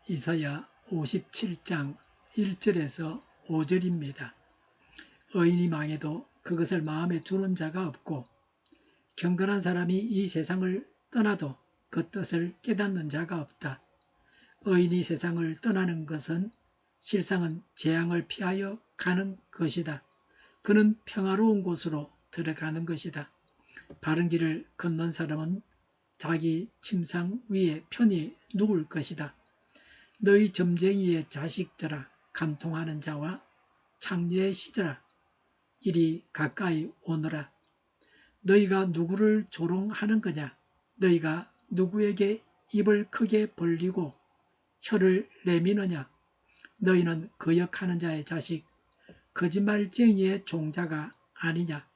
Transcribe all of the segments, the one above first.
이사야 57장 1절에서 5절입니다. 의인이 망해도 그것을 마음에 두는 자가 없고 경건한 사람이 이 세상을 떠나도 그 뜻을 깨닫는 자가 없다. 의인이 세상을 떠나는 것은 실상은 재앙을 피하여 가는 것이다. 그는 평화로운 곳으로 들어가는 것이다. 바른 길을 걷는 사람은 자기 침상 위에 편히 누울 것이다. 너희 점쟁이의 자식들아, 간통하는 자와 창녀의 시들아, 이리 가까이 오너라. 너희가 누구를 조롱하는 거냐? 너희가 누구에게 입을 크게 벌리고 혀를 내미느냐? 너희는 거역하는 자의 자식, 거짓말쟁이의 종자가 아니냐?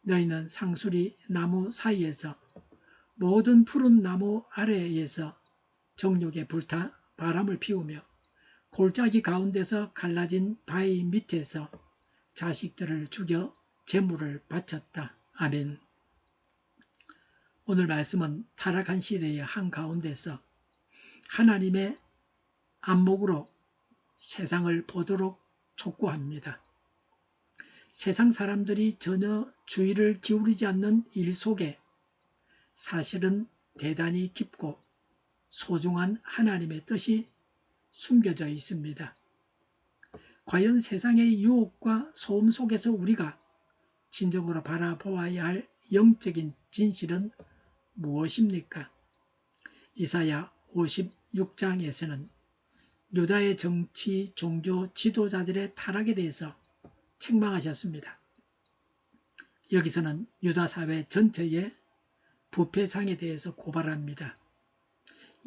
너희는 상수리 나무 사이에서 모든 푸른 나무 아래에서 정욕에 불타 바람을 피우며 골짜기 가운데서 갈라진 바위 밑에서 자식들을 죽여 제물을 바쳤다. 아멘. 오늘 말씀은 타락한 시대의 한가운데서 하나님의 안목으로 세상을 보도록 촉구합니다. 세상 사람들이 전혀 주의를 기울이지 않는 일 속에 사실은 대단히 깊고 소중한 하나님의 뜻이 숨겨져 있습니다. 과연 세상의 유혹과 소음 속에서 우리가 진정으로 바라보아야 할 영적인 진실은 무엇입니까? 이사야 56장에서는 유다의 정치, 종교 지도자들의 타락에 대해서 책망하셨습니다. 여기서는 유다 사회 전체의 부패상에 대해서 고발합니다.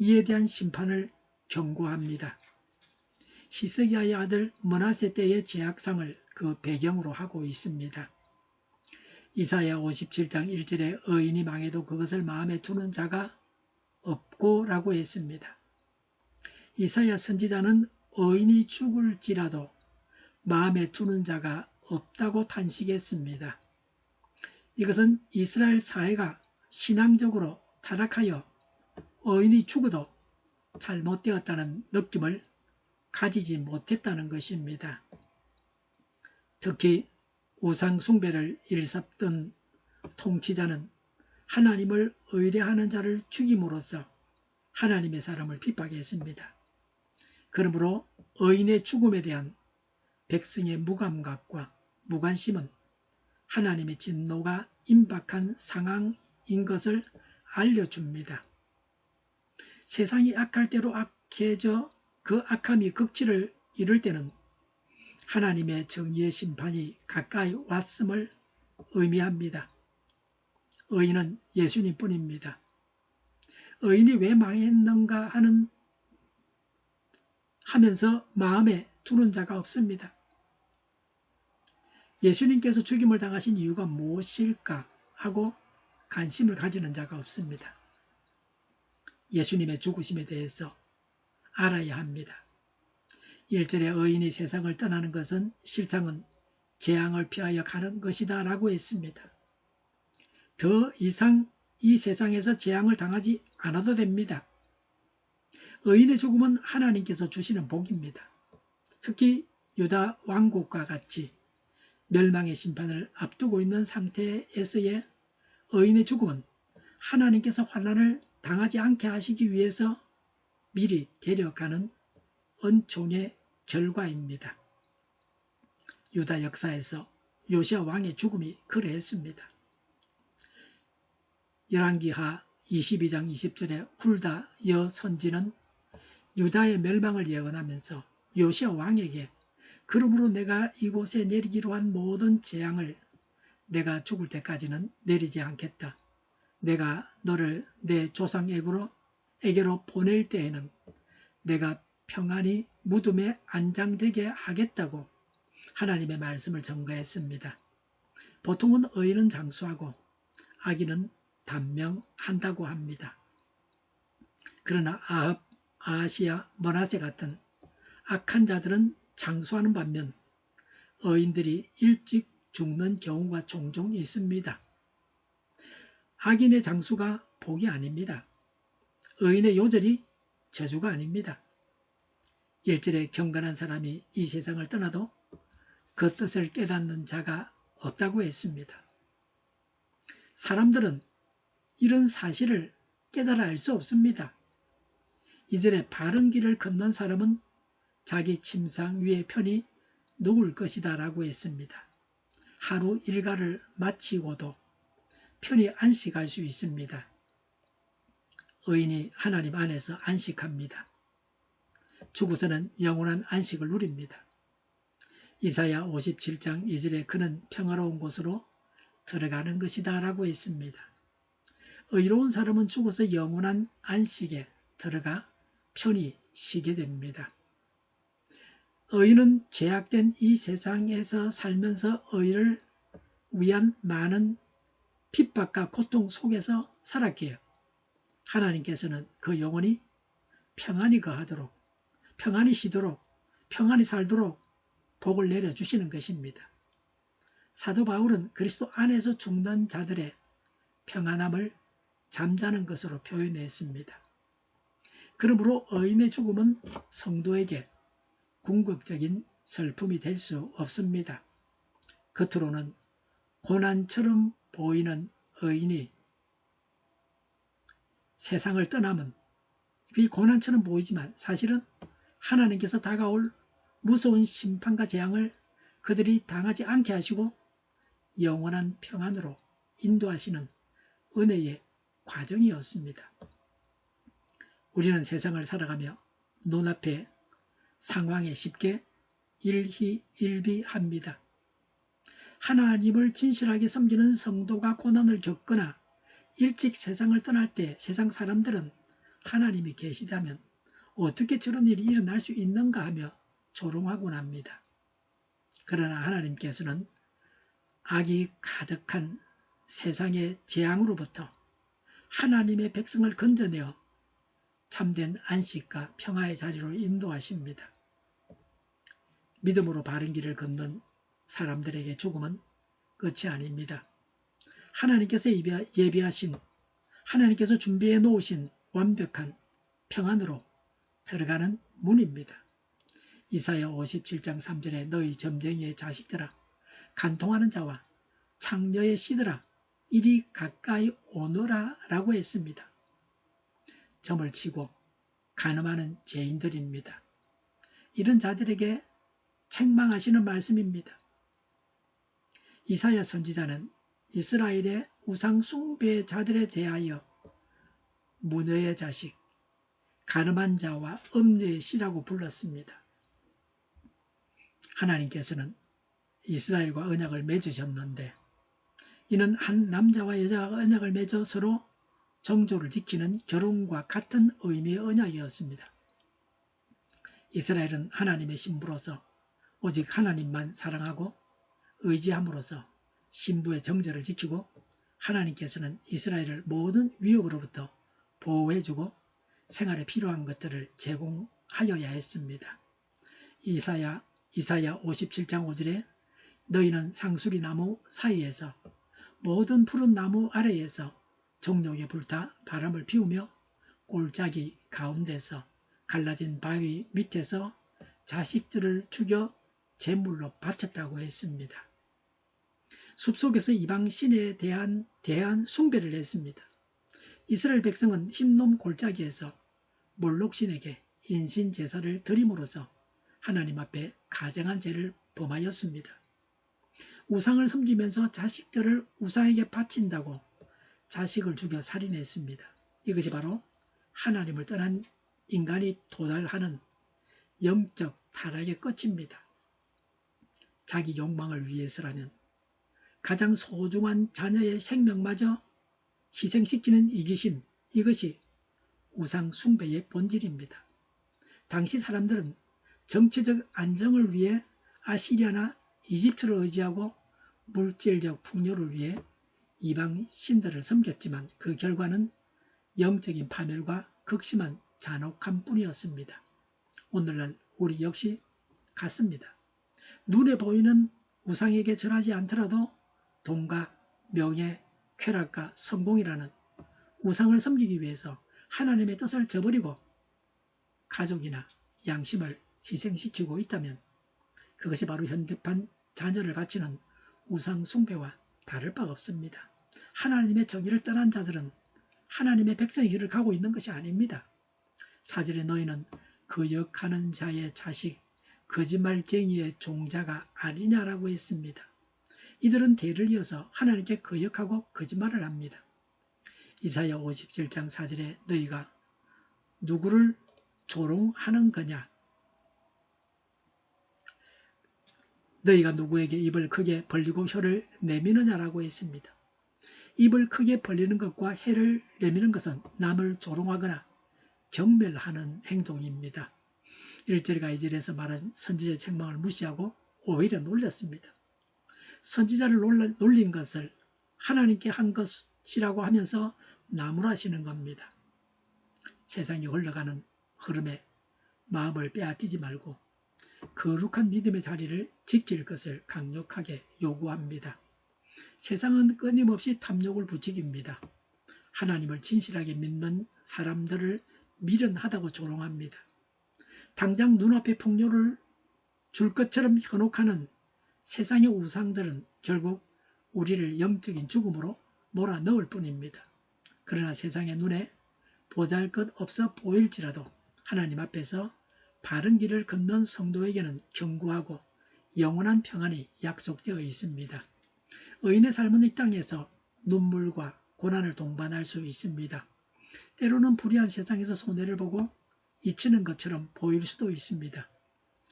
이에 대한 심판을 경고합니다. 히스기야의 아들 므낫세 때의 죄악상을 그 배경으로 하고 있습니다. 이사야 57장 1절에 의인이 망해도 그것을 마음에 두는 자가 없고 라고 했습니다. 이사야 선지자는 의인이 죽을지라도 마음에 두는 자가 없다고 탄식했습니다. 이것은 이스라엘 사회가 신앙적으로 타락하여 의인이 죽어도 잘못되었다는 느낌을 가지지 못했다는 것입니다. 특히 우상 숭배를 일삼던 통치자는 하나님을 의뢰하는 자를 죽임으로써 하나님의 사람을 핍박했습니다. 그러므로 의인의 죽음에 대한 백성의 무감각과 무관심은 하나님의 진노가 임박한 상황인 것을 알려줍니다. 세상이 악할 대로 악해져 그 악함이 극치를 이룰 때는 하나님의 정의의 심판이 가까이 왔음을 의미합니다. 의인은 예수님뿐입니다. 의인이 왜 망했는가 하면서 마음에 두는 자가 없습니다. 예수님께서 죽임을 당하신 이유가 무엇일까 하고 관심을 가지는 자가 없습니다. 예수님의 죽으심에 대해서 알아야 합니다. 1절에 의인이 세상을 떠나는 것은 실상은 재앙을 피하여 가는 것이다 라고 했습니다. 더 이상 이 세상에서 재앙을 당하지 않아도 됩니다. 의인의 죽음은 하나님께서 주시는 복입니다. 특히 유다 왕국과 같이 멸망의 심판을 앞두고 있는 상태에서의 의인의 죽음은 하나님께서 환난을 당하지 않게 하시기 위해서 미리 데려가는 은총의 결과입니다. 유다 역사에서 요시야 왕의 죽음이 그러했습니다. 열왕기하 22장 20절에 훌다 여선지는 유다의 멸망을 예언하면서 요시야 왕에게 그러므로 내가 이곳에 내리기로 한 모든 재앙을 내가 죽을 때까지는 내리지 않겠다. 내가 너를 내 조상에게로 보낼 때에는 내가 평안히 무덤에 안장되게 하겠다고 하나님의 말씀을 전가했습니다. 보통은 의인은 장수하고 악인은 단명한다고 합니다. 그러나 아합, 아하시야, 므낫세 같은 악한 자들은 장수하는 반면 의인들이 일찍 죽는 경우가 종종 있습니다. 악인의 장수가 복이 아닙니다. 의인의 요절이 저주가 아닙니다. 1절에 경건한 사람이 이 세상을 떠나도 그 뜻을 깨닫는 자가 없다고 했습니다. 사람들은 이런 사실을 깨달아 알 수 없습니다. 2절에 바른 길을 걷는 사람은 자기 침상 위에 편히 누울 것이다 라고 했습니다. 하루 일과를 마치고도 편히 안식할 수 있습니다. 의인이 하나님 안에서 안식합니다. 죽어서는 영원한 안식을 누립니다. 이사야 57장 2절에 그는 평화로운 곳으로 들어가는 것이다 라고 했습니다. 의로운 사람은 죽어서 영원한 안식에 들어가 편히 쉬게 됩니다. 의인은 죄악된 이 세상에서 살면서 의를 위한 많은 핍박과 고통 속에서 살았기에 하나님께서는 그 영혼이 평안히 거하도록, 평안히 쉬도록, 평안히 살도록 복을 내려주시는 것입니다. 사도 바울은 그리스도 안에서 죽는 자들의 평안함을 잠자는 것으로 표현했습니다. 그러므로 의인의 죽음은 성도에게 궁극적인 슬픔이 될 수 없습니다. 겉으로는 고난처럼 보이는 의인이 세상을 떠나면 그 고난처럼 보이지만 사실은 하나님께서 다가올 무서운 심판과 재앙을 그들이 당하지 않게 하시고 영원한 평안으로 인도하시는 은혜의 과정이었습니다. 우리는 세상을 살아가며 눈앞의 상황에 쉽게 일희일비합니다. 하나님을 진실하게 섬기는 성도가 고난을 겪거나 일찍 세상을 떠날 때 세상 사람들은 하나님이 계시다면 어떻게 저런 일이 일어날 수 있는가 하며 조롱하곤 합니다. 그러나 하나님께서는 악이 가득한 세상의 재앙으로부터 하나님의 백성을 건져내어 참된 안식과 평화의 자리로 인도하십니다. 믿음으로 바른 길을 걷는 사람들에게 죽음은 끝이 아닙니다. 하나님께서 예비하신, 하나님께서 준비해 놓으신 완벽한 평안으로 들어가는 문입니다. 이사야 57장 3절에 너희 점쟁이의 자식들아, 간통하는 자와 창녀의 씨들아, 이리 가까이 오너라 라고 했습니다. 점을 치고 간음하는 죄인들입니다. 이런 자들에게 책망하시는 말씀입니다. 이사야 선지자는 이스라엘의 우상 숭배자들에 대하여 무녀의 자식, 간음한 자와 음녀의 씨라고 불렀습니다. 하나님께서는 이스라엘과 언약을 맺으셨는데 이는 한 남자와 여자가 언약을 맺어 서로 정조를 지키는 결혼과 같은 의미의 언약이었습니다. 이스라엘은 하나님의 신부로서 오직 하나님만 사랑하고 의지함으로써 신부의 정절을 지키고 하나님께서는 이스라엘을 모든 위협으로부터 보호해주고 생활에 필요한 것들을 제공하여야 했습니다. 이사야 57장 5절에 너희는 상수리 나무 사이에서 모든 푸른 나무 아래에서 정욕에 불타 바람을 피우며 골짜기 가운데서 갈라진 바위 밑에서 자식들을 죽여 제물로 바쳤다고 했습니다. 숲속에서 이방 신에 대한 숭배를 했습니다. 이스라엘 백성은 흰놈 골짜기에서 몰록신에게 인신제사를 드림으로써 하나님 앞에 가증한 죄를 범하였습니다. 우상을 섬기면서 자식들을 우상에게 바친다고 자식을 죽여 살인했습니다. 이것이 바로 하나님을 떠난 인간이 도달하는 영적 타락의 끝입니다. 자기 욕망을 위해서라면 가장 소중한 자녀의 생명마저 희생시키는 이기심, 이것이 우상 숭배의 본질입니다. 당시 사람들은 정치적 안정을 위해 아시리아나 이집트를 의지하고 물질적 풍요를 위해 이방 신들을 섬겼지만 그 결과는 영적인 파멸과 극심한 잔혹함 뿐이었습니다. 오늘날 우리 역시 같습니다. 눈에 보이는 우상에게 절하지 않더라도 돈과 명예, 쾌락과 성공이라는 우상을 섬기기 위해서 하나님의 뜻을 저버리고 가족이나 양심을 희생시키고 있다면 그것이 바로 현대판 자녀를 바치는 우상 숭배와 다를 바 없습니다. 하나님의 정의를 떠난 자들은 하나님의 백성의 길을 가고 있는 것이 아닙니다. 4절에 너희는 거역하는 자의 자식, 거짓말쟁이의 종자가 아니냐라고 했습니다. 이들은 대를 이어서 하나님께 거역하고 거짓말을 합니다. 이사야 57장 4절에 너희가 누구를 조롱하는 거냐? 너희가 누구에게 입을 크게 벌리고 혀를 내미느냐라고 했습니다. 입을 크게 벌리는 것과 혀를 내미는 것은 남을 조롱하거나 경멸하는 행동입니다. 1절과 2절에서 말한 선지자의 책망을 무시하고 오히려 놀렸습니다. 선지자를 놀린 것을 하나님께 한 것이라고 하면서 나무라시는 겁니다. 세상이 흘러가는 흐름에 마음을 빼앗기지 말고 거룩한 믿음의 자리를 지킬 것을 강력하게 요구합니다. 세상은 끊임없이 탐욕을 부추깁니다. 하나님을 진실하게 믿는 사람들을 미련하다고 조롱합니다. 당장 눈앞에 풍요를 줄 것처럼 현혹하는 세상의 우상들은 결국 우리를 영적인 죽음으로 몰아넣을 뿐입니다. 그러나 세상의 눈에 보잘것없어 보일지라도 하나님 앞에서 바른 길을 걷는 성도에게는 견고하고 영원한 평안이 약속되어 있습니다. 의인의 삶은 이 땅에서 눈물과 고난을 동반할 수 있습니다. 때로는 불의한 세상에서 손해를 보고 잊히는 것처럼 보일 수도 있습니다.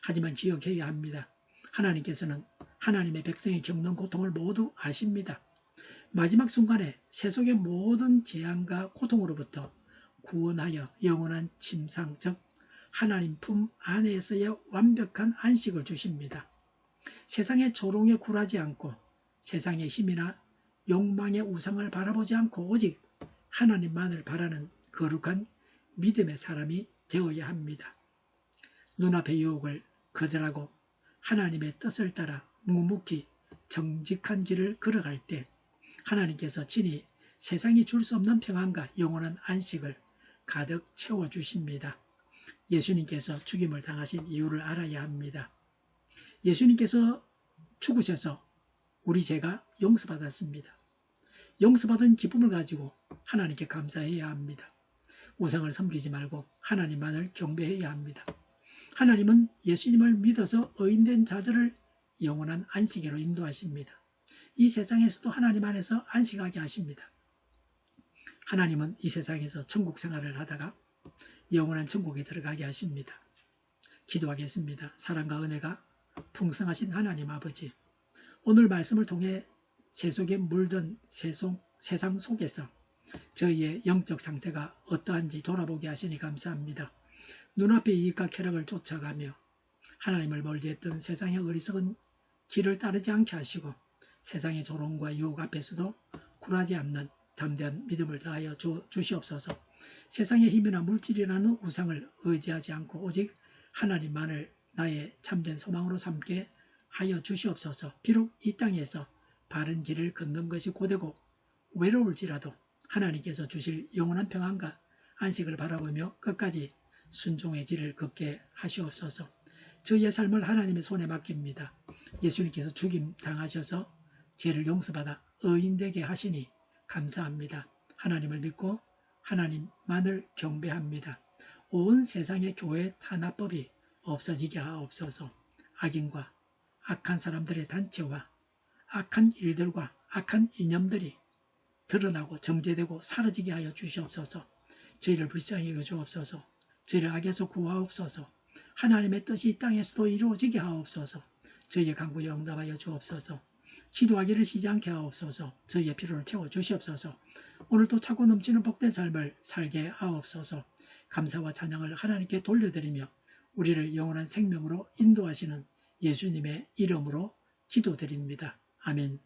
하지만 기억해야 합니다. 하나님께서는 하나님의 백성이 겪는 고통을 모두 아십니다. 마지막 순간에 세속의 모든 재앙과 고통으로부터 구원하여 영원한 침상, 즉 하나님 품 안에서의 완벽한 안식을 주십니다. 세상의 조롱에 굴하지 않고 세상의 힘이나 욕망의 우상을 바라보지 않고 오직 하나님만을 바라는 거룩한 믿음의 사람이 되어야 합니다. 눈앞의 유혹을 거절하고 하나님의 뜻을 따라 묵묵히 정직한 길을 걸어갈 때 하나님께서 친히 세상이 줄 수 없는 평안과 영원한 안식을 가득 채워주십니다. 예수님께서 죽임을 당하신 이유를 알아야 합니다. 예수님께서 죽으셔서 우리 죄가 용서받았습니다. 용서받은 기쁨을 가지고 하나님께 감사해야 합니다. 우상을 섬기지 말고 하나님만을 경배해야 합니다. 하나님은 예수님을 믿어서 의인된 자들을 영원한 안식으로 인도하십니다. 이 세상에서도 하나님 안에서 안식하게 하십니다. 하나님은 이 세상에서 천국 생활을 하다가 영원한 천국에 들어가게 하십니다. 기도하겠습니다. 사랑과 은혜가 풍성하신 하나님 아버지, 오늘 말씀을 통해 세속에 물든 세상 속에서 저희의 영적 상태가 어떠한지 돌아보게 하시니 감사합니다. 눈앞의 이익과 쾌락을 쫓아가며 하나님을 멀리했던 세상의 어리석은 길을 따르지 않게 하시고 세상의 조롱과 유혹 앞에서도 굴하지 않는 담대한 믿음을 다하여 주시옵소서. 세상의 힘이나 물질이라는 우상을 의지하지 않고 오직 하나님만을 나의 참된 소망으로 삼게 하여 주시옵소서. 비록 이 땅에서 바른 길을 걷는 것이 고되고 외로울지라도 하나님께서 주실 영원한 평안과 안식을 바라보며 끝까지 순종의 길을 걷게 하시옵소서. 저희의 삶을 하나님의 손에 맡깁니다. 예수님께서 죽임 당하셔서 죄를 용서받아 의인되게 하시니 감사합니다. 하나님을 믿고 하나님만을 경배합니다. 온 세상의 교회 탄압법이 없어지게 하옵소서. 악인과 악한 사람들의 단체와 악한 일들과 악한 이념들이 드러나고 정제되고 사라지게 하여 주시옵소서. 저희를 불쌍히 여겨 주옵소서. 저희를 악에서 구하옵소서. 하나님의 뜻이 이 땅에서도 이루어지게 하옵소서. 저희의 간구에 응답하여 주옵소서. 기도하기를 쉬지 않게 하옵소서. 저희의 필요를 채워주시옵소서. 오늘도 차고 넘치는 복된 삶을 살게 하옵소서. 감사와 찬양을 하나님께 돌려드리며 우리를 영원한 생명으로 인도하시는 예수님의 이름으로 기도드립니다. 아멘.